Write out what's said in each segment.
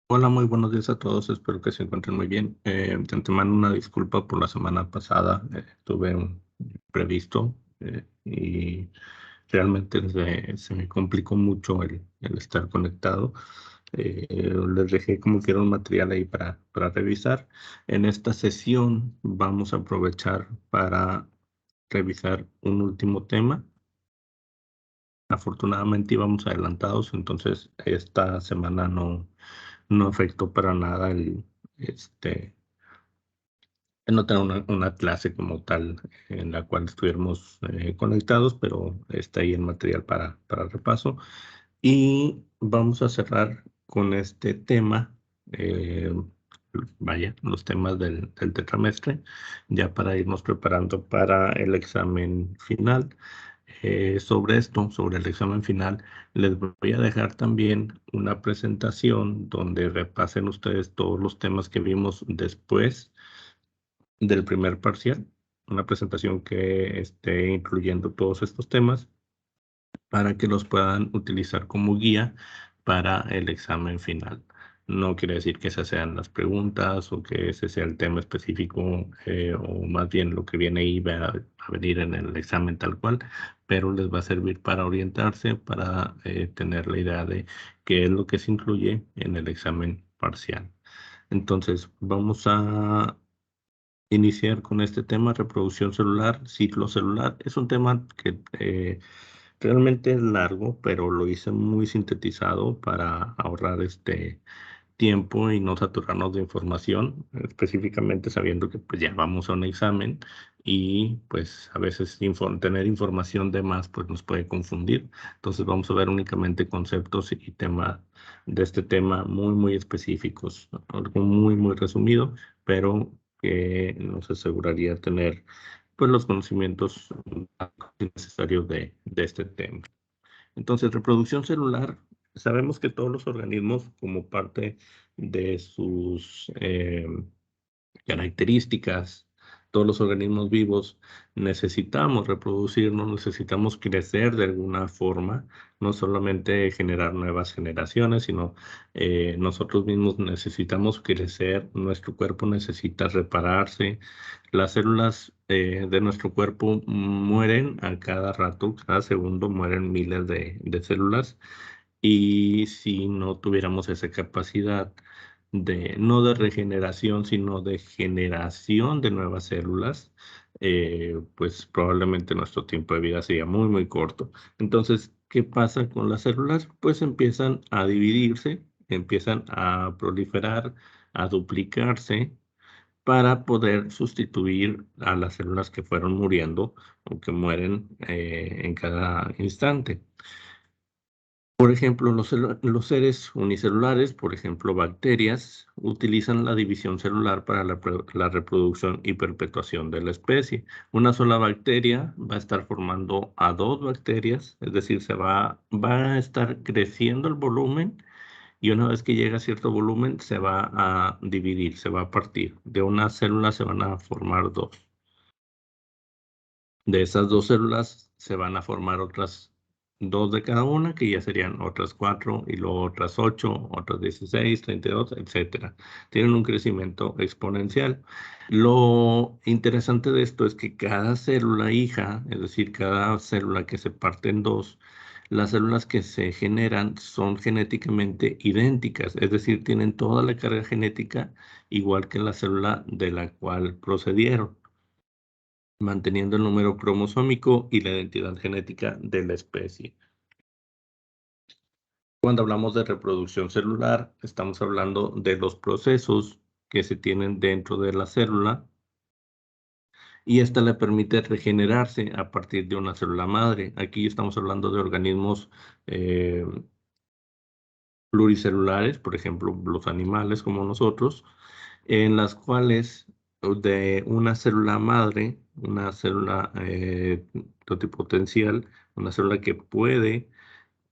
Hola, muy buenos días a todos. Espero que se encuentren muy bien. De antemano, una disculpa por la semana pasada. Tuve un previsto y realmente se me complicó mucho el estar conectado. Les dejé como quiera un material ahí para revisar. En esta sesión vamos a aprovechar para revisar un último tema. Afortunadamente íbamos adelantados, entonces esta semana no afectó para nada este, el no tener una clase como tal en la cual estuviéramos conectados, pero está ahí el material para repaso. Y vamos a cerrar con este tema, eh, vaya, los temas del tetramestre, ya para irnos preparando para el examen final. Sobre esto, sobre el examen final, les voy a dejar también una presentación donde repasen ustedes todos los temas que vimos después del primer parcial, una presentación que esté incluyendo todos estos temas para que los puedan utilizar como guía para el examen final. No quiere decir que esas sean las preguntas o que ese sea el tema específico o más bien lo que viene ahí va a venir en el examen tal cual, pero les va a servir para orientarse, para tener la idea de qué es lo que se incluye en el examen parcial. Entonces, vamos a iniciar con este tema, reproducción celular, ciclo celular. Es un tema que realmente es largo, pero lo hice muy sintetizado para ahorrar este tiempo y no saturarnos de información, específicamente sabiendo que pues ya vamos a un examen y pues a veces tener información de más pues nos puede confundir. Entonces vamos a ver únicamente conceptos y temas de este tema muy específicos, algo muy resumido, pero que nos aseguraría tener pues los conocimientos necesarios de este tema. Entonces, reproducción celular, sabemos que todos los organismos, como parte de sus características, todos los organismos vivos, necesitamos reproducirnos, necesitamos crecer de alguna forma, no solamente generar nuevas generaciones, sino nosotros mismos necesitamos crecer, nuestro cuerpo necesita repararse, las células de nuestro cuerpo mueren a cada rato, cada segundo mueren miles de células y si no tuviéramos esa capacidad no de regeneración, sino de generación de nuevas células, pues probablemente nuestro tiempo de vida sería muy corto. Entonces, ¿qué pasa con las células? Pues empiezan a dividirse, empiezan a proliferar, a duplicarse para poder sustituir a las células que fueron muriendo o que mueren en cada instante. Por ejemplo, los seres unicelulares, por ejemplo, bacterias, utilizan la división celular para la reproducción y perpetuación de la especie. Una sola bacteria va a estar formando a dos bacterias, es decir, va a estar creciendo el volumen y una vez que llega a cierto volumen se va a dividir, se va a partir. De una célula se van a formar dos. De esas dos células se van a formar otras dos de cada una, que ya serían otras cuatro, y luego otras 8, otras 16, 32, etcétera. Tienen un crecimiento exponencial. Lo interesante de esto es que cada célula hija, es decir, cada célula que se parte en dos, las células que se generan son genéticamente idénticas, es decir, tienen toda la carga genética igual que la célula de la cual procedieron, manteniendo el número cromosómico y la identidad genética de la especie. Cuando hablamos de reproducción celular, estamos hablando de los procesos que se tienen dentro de la célula y esta le permite regenerarse a partir de una célula madre. Aquí estamos hablando de organismos eh, pluricelulares, por ejemplo, los animales como nosotros, en las cuales de una célula madre, una célula totipotencial, una célula que puede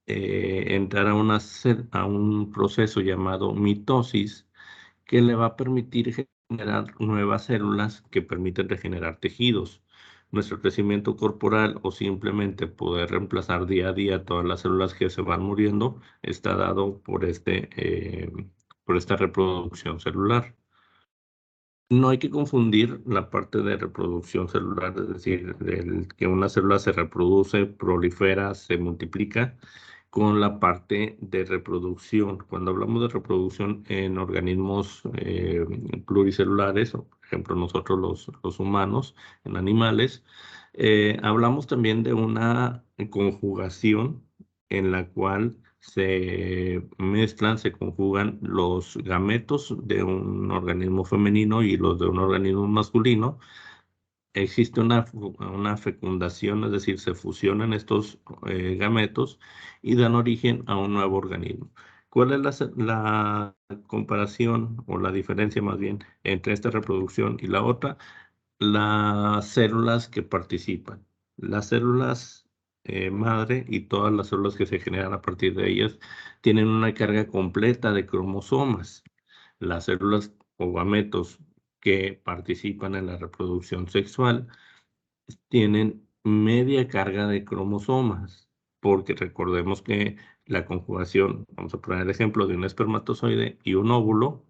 entrar a un proceso llamado mitosis, que le va a permitir generar nuevas células que permiten regenerar tejidos. Nuestro crecimiento corporal o simplemente poder reemplazar día a día todas las células que se van muriendo está dado por este por esta reproducción celular. No hay que confundir la parte de reproducción celular, es decir, que una célula se reproduce, prolifera, se multiplica, con la parte de reproducción. Cuando hablamos de reproducción en organismos pluricelulares, o por ejemplo nosotros los humanos, en animales, hablamos también de una conjugación en la cual se mezclan, se conjugan los gametos de un organismo femenino y los de un organismo masculino. Existe una fecundación, es decir, se fusionan estos gametos y dan origen a un nuevo organismo. ¿Cuál es la comparación o la diferencia más bien entre esta reproducción y la otra? Las células que participan. Las células madre y todas las células que se generan a partir de ellas tienen una carga completa de cromosomas. Las células o gametos que participan en la reproducción sexual tienen media carga de cromosomas, porque recordemos que la conjugación, vamos a poner el ejemplo de un espermatozoide y un óvulo,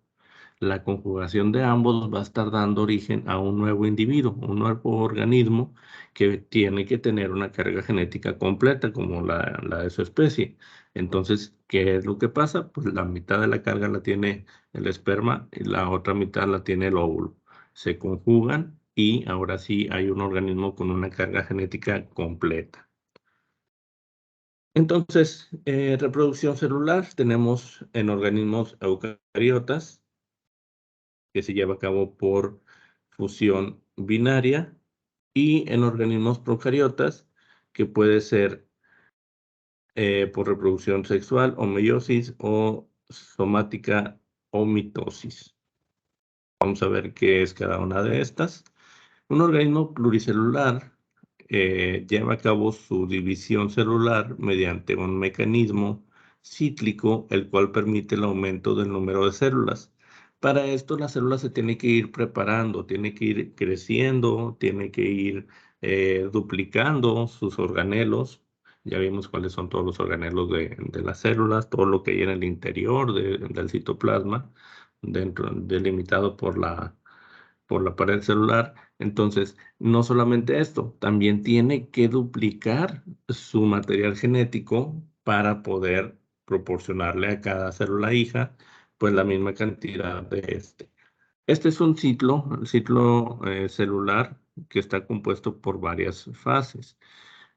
la conjugación de ambos va a estar dando origen a un nuevo individuo, un nuevo organismo que tiene que tener una carga genética completa como la de su especie. Entonces, ¿qué es lo que pasa? Pues la mitad de la carga la tiene el esperma y la otra mitad la tiene el óvulo. Se conjugan y ahora sí hay un organismo con una carga genética completa. Entonces, reproducción celular tenemos en organismos eucariotas, que se lleva a cabo por fusión binaria, y en organismos procariotas, que puede ser por reproducción sexual o meiosis o somática o mitosis. Vamos a ver qué es cada una de estas. Un organismo pluricelular lleva a cabo su división celular mediante un mecanismo cíclico, el cual permite el aumento del número de células. Para esto, la célula se tiene que ir preparando, tiene que ir creciendo, tiene que ir duplicando sus organelos. Ya vimos cuáles son todos los organelos de las células, todo lo que hay en el interior del citoplasma, delimitado por la pared celular. Entonces, no solamente esto, también tiene que duplicar su material genético para poder proporcionarle a cada célula hija, pues la misma cantidad de este. Este es un ciclo celular que está compuesto por varias fases.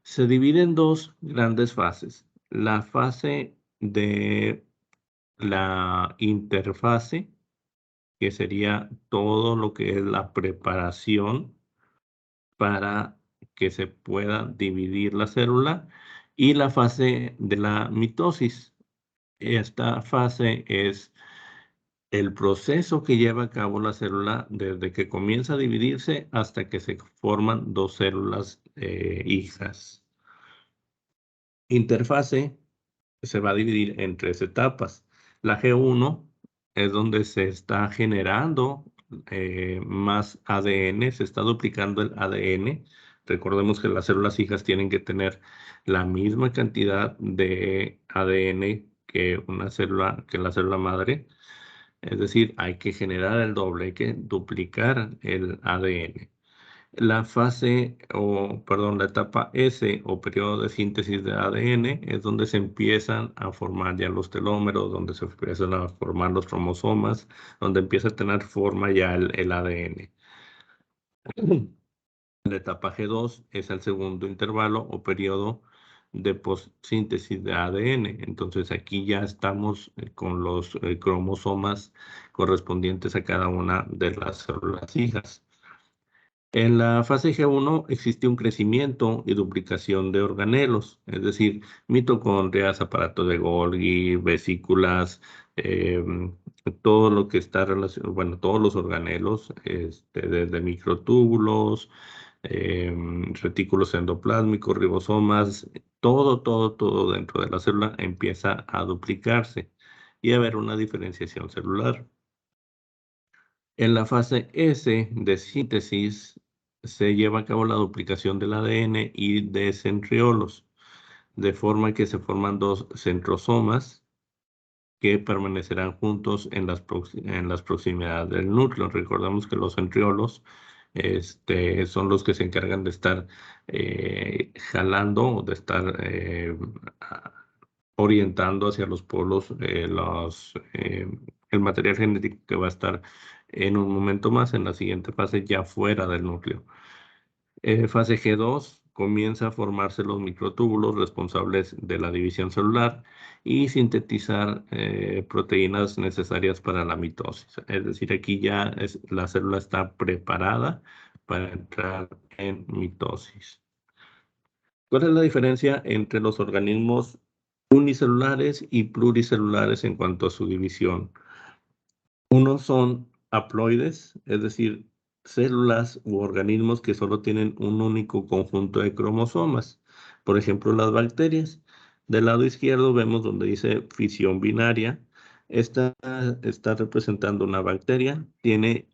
Se divide en dos grandes fases. La fase de la interfase, que sería todo lo que es la preparación para que se pueda dividir la célula, y la fase de la mitosis. Esta fase es el proceso que lleva a cabo la célula desde que comienza a dividirse hasta que se forman dos células hijas. Interfase se va a dividir en tres etapas. La G1 es donde se está generando más ADN, se está duplicando el ADN. Recordemos que las células hijas tienen que tener la misma cantidad de ADN que la célula madre. Es decir, hay que generar el doble, hay que duplicar el ADN. La etapa S o periodo de síntesis de ADN es donde se empiezan a formar ya los telómeros, donde se empiezan a formar los cromosomas, donde empieza a tener forma ya el ADN. La etapa G2 es el segundo intervalo o periodo de postsíntesis de ADN. Entonces aquí ya estamos con los cromosomas correspondientes a cada una de las células hijas. En la fase G1 existe un crecimiento y duplicación de organelos, es decir, mitocondrias, aparato de Golgi, vesículas, todo lo que está relacionado, bueno, todos los organelos, desde microtúbulos, retículos endoplásmicos, ribosomas, todo dentro de la célula empieza a duplicarse y a haber una diferenciación celular. En la fase S de síntesis se lleva a cabo la duplicación del ADN y de centriolos, de forma que se forman dos centrosomas que permanecerán juntos en las proximidades del núcleo. Recordemos que los centriolos son los que se encargan de estar jalando o de estar orientando hacia los polos el material genético que va a estar en un momento más en la siguiente fase ya fuera del núcleo. Fase G2 comienza a formarse los microtúbulos responsables de la división celular y sintetizar proteínas necesarias para la mitosis. Es decir, aquí ya la célula está preparada para entrar en mitosis. ¿Cuál es la diferencia entre los organismos unicelulares y pluricelulares en cuanto a su división? Unos son haploides, es decir, células u organismos que solo tienen un único conjunto de cromosomas. Por ejemplo, las bacterias. Del lado izquierdo vemos donde dice fisión binaria. Esta está representando una bacteria. Tiene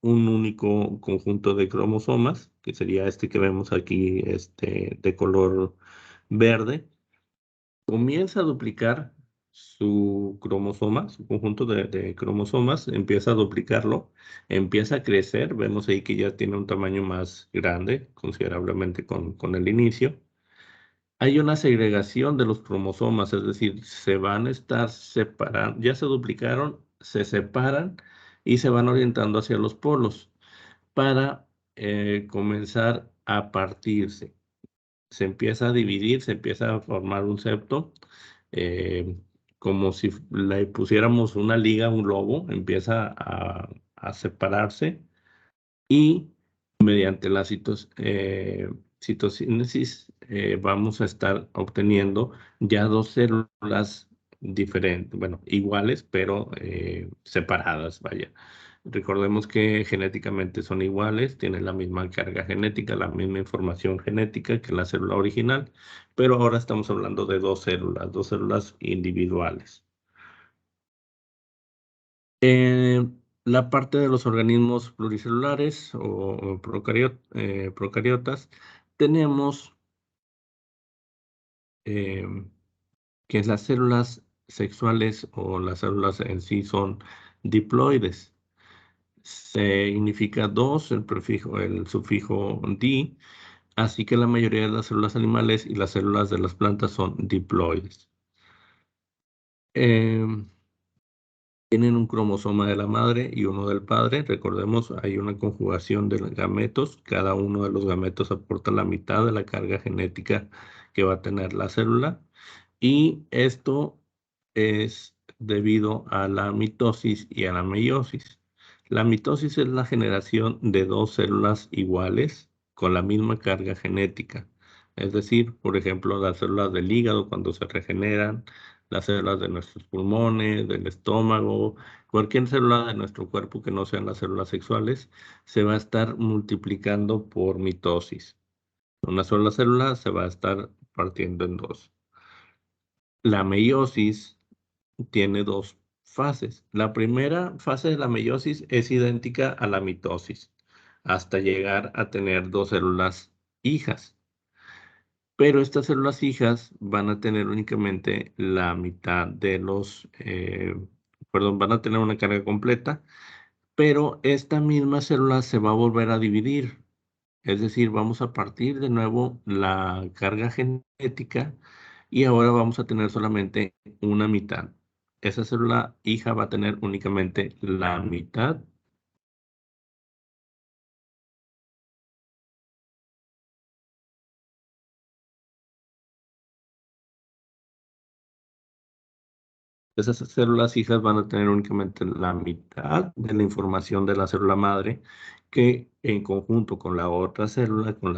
un único conjunto de cromosomas, que sería este que vemos aquí, de color verde. Comienza a duplicar su cromosoma, su conjunto de cromosomas, empieza a duplicarlo, empieza a crecer, vemos ahí que ya tiene un tamaño más grande, considerablemente con el inicio. Hay una segregación de los cromosomas, es decir, se van a estar separando, ya se duplicaron, se separan y se van orientando hacia los polos para comenzar a partirse. Se empieza a dividir, se empieza a formar un septo, eh, como si le pusiéramos una liga a un lobo, empieza a separarse y mediante la citocínesis vamos a estar obteniendo ya dos células diferentes, bueno, iguales, pero separadas, vaya. Recordemos que genéticamente son iguales, tienen la misma carga genética, la misma información genética que la célula original, pero ahora estamos hablando de dos células individuales. La parte de los organismos pluricelulares o procariotas, tenemos que las células sexuales o las células en sí son diploides. Significa dos, el sufijo di, así que la mayoría de las células animales y las células de las plantas son diploides. Tienen un cromosoma de la madre y uno del padre. Recordemos, hay una conjugación de gametos. Cada uno de los gametos aporta la mitad de la carga genética que va a tener la célula. Y esto es debido a la mitosis y a la meiosis. La mitosis es la generación de dos células iguales con la misma carga genética. Es decir, por ejemplo, las células del hígado cuando se regeneran, las células de nuestros pulmones, del estómago, cualquier célula de nuestro cuerpo que no sean las células sexuales, se va a estar multiplicando por mitosis. Una sola célula se va a estar partiendo en dos. La meiosis tiene dos fases. La primera fase de la meiosis es idéntica a la mitosis, hasta llegar a tener dos células hijas. Pero estas células hijas van a tener únicamente la mitad de van a tener una carga completa, pero esta misma célula se va a volver a dividir. Es decir, vamos a partir de nuevo la carga genética y ahora vamos a tener solamente una mitad. Esa célula hija va a tener únicamente la mitad. Esas células hijas van a tener únicamente la mitad de la información de la célula madre, que en conjunto con la otra célula, con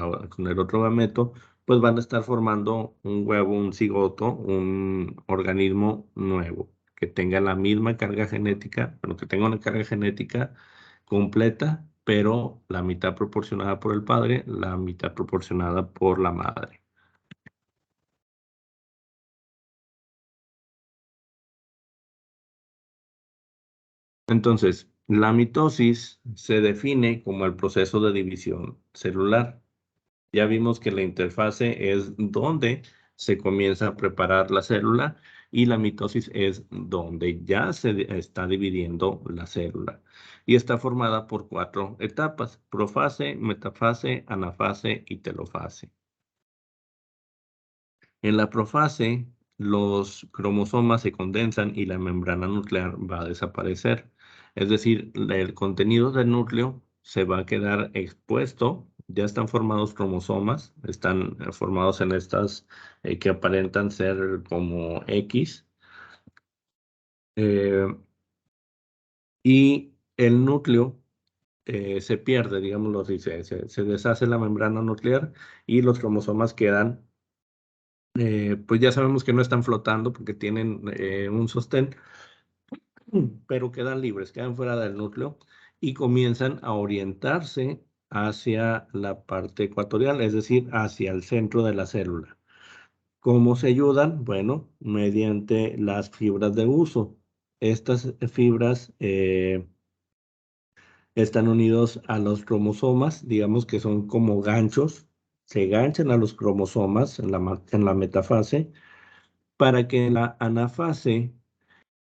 el otro gameto, pues van a estar formando un huevo, un cigoto, un organismo nuevo, que tenga la misma carga genética, pero que tenga una carga genética completa, pero la mitad proporcionada por el padre, la mitad proporcionada por la madre. Entonces, la mitosis se define como el proceso de división celular. Ya vimos que la interfase es donde se comienza a preparar la célula y la mitosis es donde ya se está dividiendo la célula y está formada por 4 etapas: profase, metafase, anafase y telofase. En la profase, los cromosomas se condensan y la membrana nuclear va a desaparecer. Es decir, el contenido del núcleo se va a quedar expuesto. Ya están formados cromosomas, están formados en estas que aparentan ser como X. eh, y el núcleo se pierde, digámoslo así, se deshace la membrana nuclear y los cromosomas quedan, pues ya sabemos que no están flotando porque tienen un sostén, pero quedan libres, quedan fuera del núcleo y comienzan a orientarse hacia la parte ecuatorial, es decir, hacia el centro de la célula. ¿Cómo se ayudan? Bueno, mediante las fibras de uso. Estas fibras están unidos a los cromosomas, digamos que son como ganchos, se ganchan a los cromosomas en la metafase para que en la anafase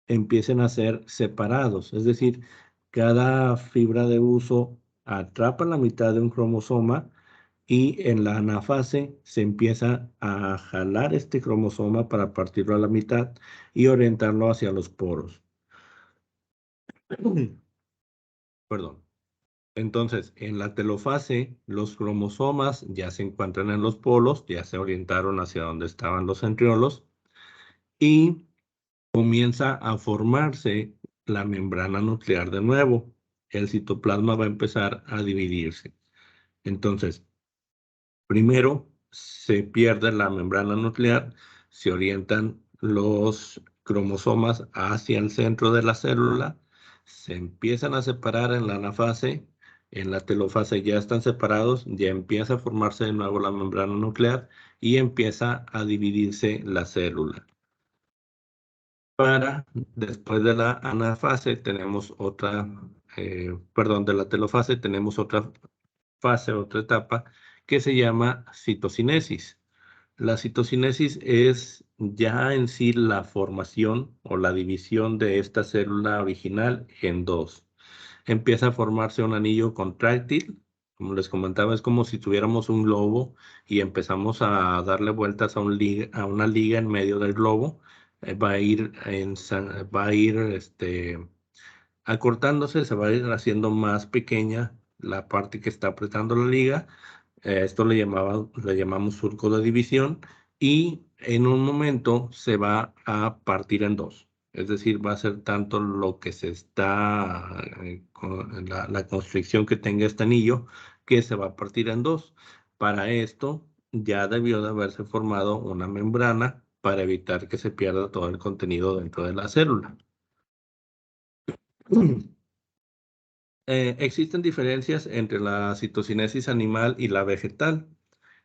empiecen a ser separados, es decir, cada fibra de uso atrapa la mitad de un cromosoma y en la anafase se empieza a jalar este cromosoma para partirlo a la mitad y orientarlo hacia los poros. Perdón. Entonces, en la telofase, los cromosomas ya se encuentran en los polos, ya se orientaron hacia donde estaban los centriolos y comienza a formarse la membrana nuclear de nuevo. El citoplasma va a empezar a dividirse. Entonces, primero se pierde la membrana nuclear, se orientan los cromosomas hacia el centro de la célula, se empiezan a separar en la anafase, en la telofase ya están separados, ya empieza a formarse de nuevo la membrana nuclear y empieza a dividirse la célula. Después de la anafase tenemos otra, perdón, de la telofase tenemos otra fase, otra etapa que se llama citocinesis. La citocinesis es ya en sí la formación o la división de esta célula original en dos. Empieza a formarse un anillo contráctil. Como les comentaba, es como si tuviéramos un globo y empezamos a darle vueltas a una liga en medio del globo. Va a ir acortándose, se va a ir haciendo más pequeña la parte que está apretando la liga. Esto le llamamos surco de división y en un momento se va a partir en dos. Es decir, va a ser tanto lo que se está, la constricción que tenga este anillo, que se va a partir en dos. Para esto ya debió de haberse formado una membrana para evitar que se pierda todo el contenido dentro de la célula. Existen diferencias entre la citocinesis animal y la vegetal.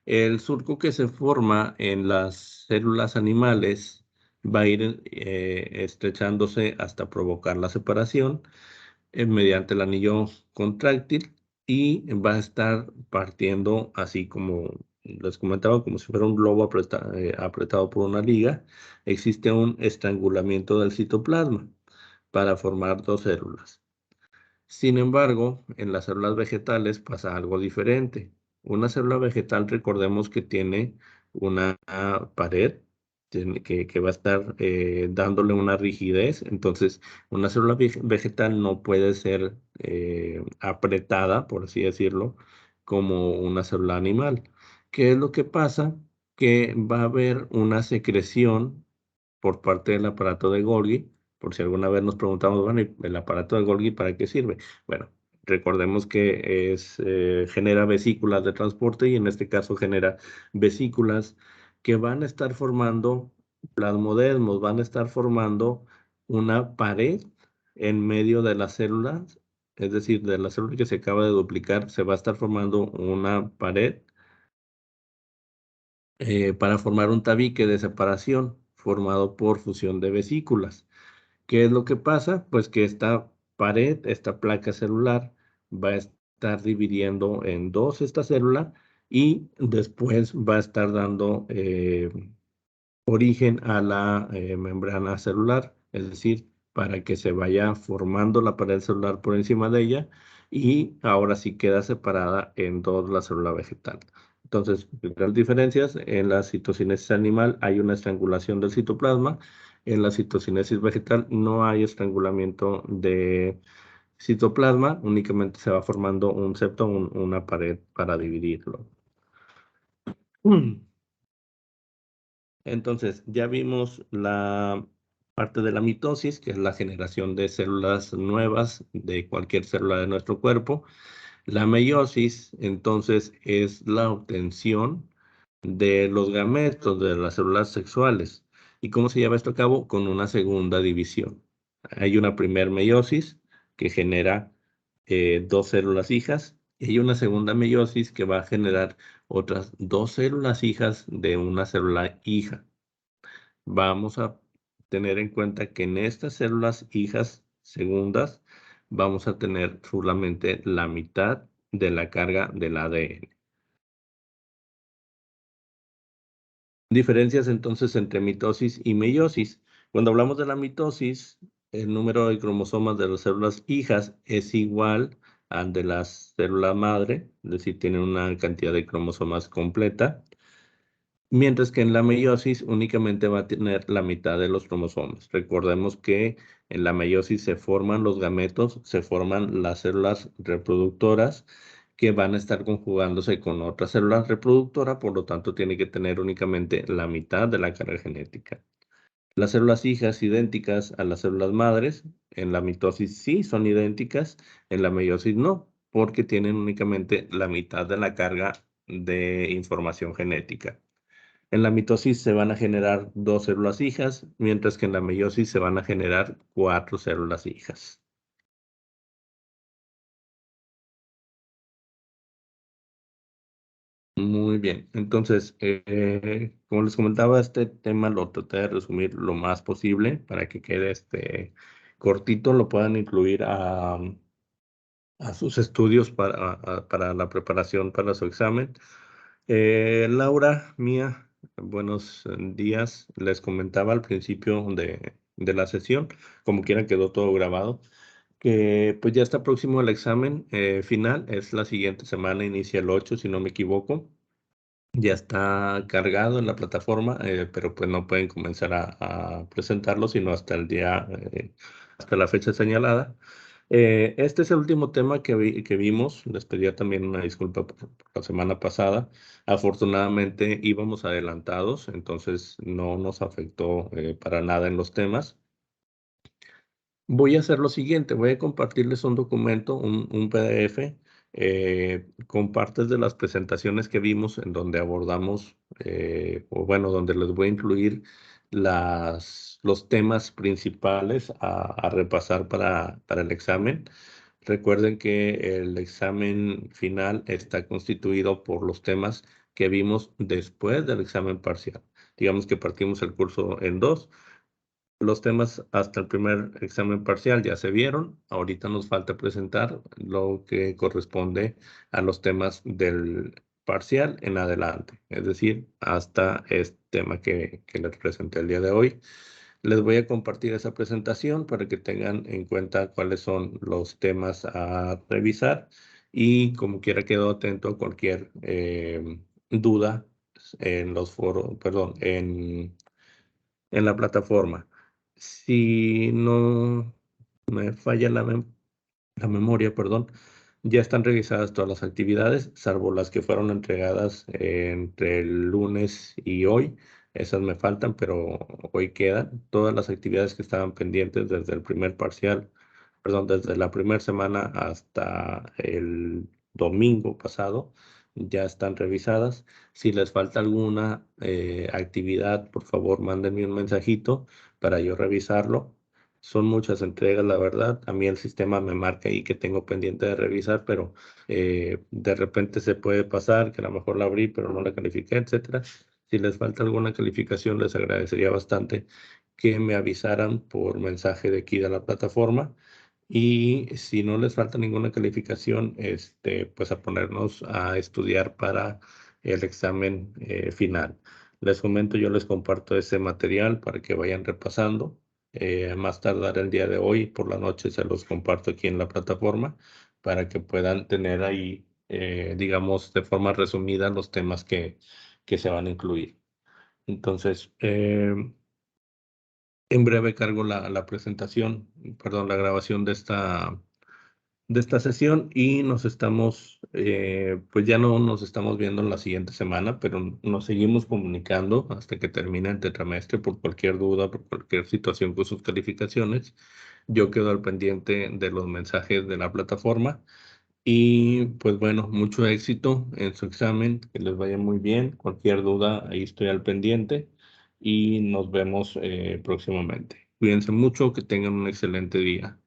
El surco que se forma en las células animales va a ir estrechándose hasta provocar la separación mediante el anillo contráctil y va a estar partiendo así como les comentaba, como si fuera un globo apretado por una liga. Existe un estrangulamiento del citoplasma para formar dos células. Sin embargo, en las células vegetales pasa algo diferente. Una célula vegetal, recordemos que tiene una pared que va a estar dándole una rigidez. Entonces, una célula vegetal no puede ser apretada, por así decirlo, como una célula animal. ¿Qué es lo que pasa? Que va a haber una secreción por parte del aparato de Golgi. Por si alguna vez nos preguntamos, bueno, ¿y el aparato de Golgi para qué sirve? Bueno, recordemos que genera vesículas de transporte y en este caso genera vesículas que van a estar formando plasmodesmos, van a estar formando una pared en medio de las células, es decir, de la célula que se acaba de duplicar, se va a estar formando una pared para formar un tabique de separación formado por fusión de vesículas. ¿Qué es lo que pasa? Pues que esta pared, esta placa celular, va a estar dividiendo en dos esta célula y después va a estar dando origen a la membrana celular, es decir, para que se vaya formando la pared celular por encima de ella y ahora sí queda separada en dos la célula vegetal. Entonces, las diferencias, en la citocinesis animal hay una estrangulación del citoplasma, en la citocinesis vegetal no hay estrangulamiento de citoplasma, únicamente se va formando un septo, una pared para dividirlo. Entonces, ya vimos la parte de la mitosis, que es la generación de células nuevas de cualquier célula de nuestro cuerpo. La meiosis, entonces, es la obtención de los gametos de las células sexuales. ¿Y cómo se lleva esto a cabo? Con una segunda división. Hay una primer meiosis que genera dos células hijas y hay una segunda meiosis que va a generar otras dos células hijas de una célula hija. Vamos a tener en cuenta que en estas células hijas segundas vamos a tener solamente la mitad de la carga del ADN. Diferencias entonces entre mitosis y meiosis. Cuando hablamos de la mitosis, el número de cromosomas de las células hijas es igual al de la célula madre, es decir, tienen una cantidad de cromosomas completa. Mientras que en la meiosis únicamente va a tener la mitad de los cromosomas. Recordemos que en la meiosis se forman los gametos, se forman las células reproductoras que van a estar conjugándose con otra célula reproductora, por lo tanto tiene que tener únicamente la mitad de la carga genética. Las células hijas idénticas a las células madres, en la mitosis sí son idénticas, en la meiosis no, porque tienen únicamente la mitad de la carga de información genética. En la mitosis se van a generar dos células hijas, mientras que en la meiosis se van a generar cuatro células hijas. Muy bien, entonces, como les comentaba, este tema lo traté de resumir lo más posible para que quede cortito, lo puedan incluir a sus estudios para la preparación para su examen. Laura, Mía, buenos días. Les comentaba al principio de la sesión, como quiera quedó todo grabado, que pues ya está próximo el examen final, es la siguiente semana, inicia el 8 si no me equivoco. Ya está cargado en la plataforma, pero pues no pueden comenzar a presentarlo sino hasta el día, hasta la fecha señalada. Este es el último tema que vimos. Les pedía también una disculpa por la semana pasada. Afortunadamente íbamos adelantados, entonces no nos afectó para nada en los temas. Voy a hacer lo siguiente, voy a compartirles un documento, un PDF, con partes de las presentaciones que vimos en donde abordamos, o bueno, donde les voy a incluir los temas principales a repasar para el examen. Recuerden que el examen final está constituido por los temas que vimos después del examen parcial. Digamos que partimos el curso en dos. Los temas hasta el primer examen parcial ya se vieron. Ahorita nos falta presentar lo que corresponde a los temas del parcial en adelante, es decir, hasta este tema que les presenté el día de hoy. Les voy a compartir esa presentación para que tengan en cuenta cuáles son los temas a revisar y como quiera quedo atento a cualquier duda en los foros, perdón, en la plataforma. Si no me falla la memoria, perdón, ya están revisadas todas las actividades, salvo las que fueron entregadas entre el lunes y hoy. Esas me faltan, pero hoy quedan. Todas las actividades que estaban pendientes desde el primer parcial, perdón, desde la primera semana hasta el domingo pasado, ya están revisadas. Si les falta alguna actividad, por favor, mándenme un mensajito para yo revisarlo. Son muchas entregas, la verdad. A mí el sistema me marca ahí que tengo pendiente de revisar, pero de repente se puede pasar que a lo mejor la abrí, pero no la califiqué, etcétera. Si les falta alguna calificación, les agradecería bastante que me avisaran por mensaje de aquí de la plataforma. Y si no les falta ninguna calificación, pues a ponernos a estudiar para el examen final. Les comento, yo les comparto ese material para que vayan repasando. Más tardar el día de hoy, por la noche, se los comparto aquí en la plataforma para que puedan tener ahí, digamos, de forma resumida los temas que se van a incluir. Entonces, en breve cargo la presentación, perdón, la grabación de esta sesión y nos estamos, pues ya no nos estamos viendo la siguiente semana, pero nos seguimos comunicando hasta que termine el tetramestre por cualquier duda, por cualquier situación con sus calificaciones. Yo quedo al pendiente de los mensajes de la plataforma y pues bueno, mucho éxito en su examen, que les vaya muy bien. Cualquier duda, ahí estoy al pendiente y nos vemos próximamente. Cuídense mucho, que tengan un excelente día.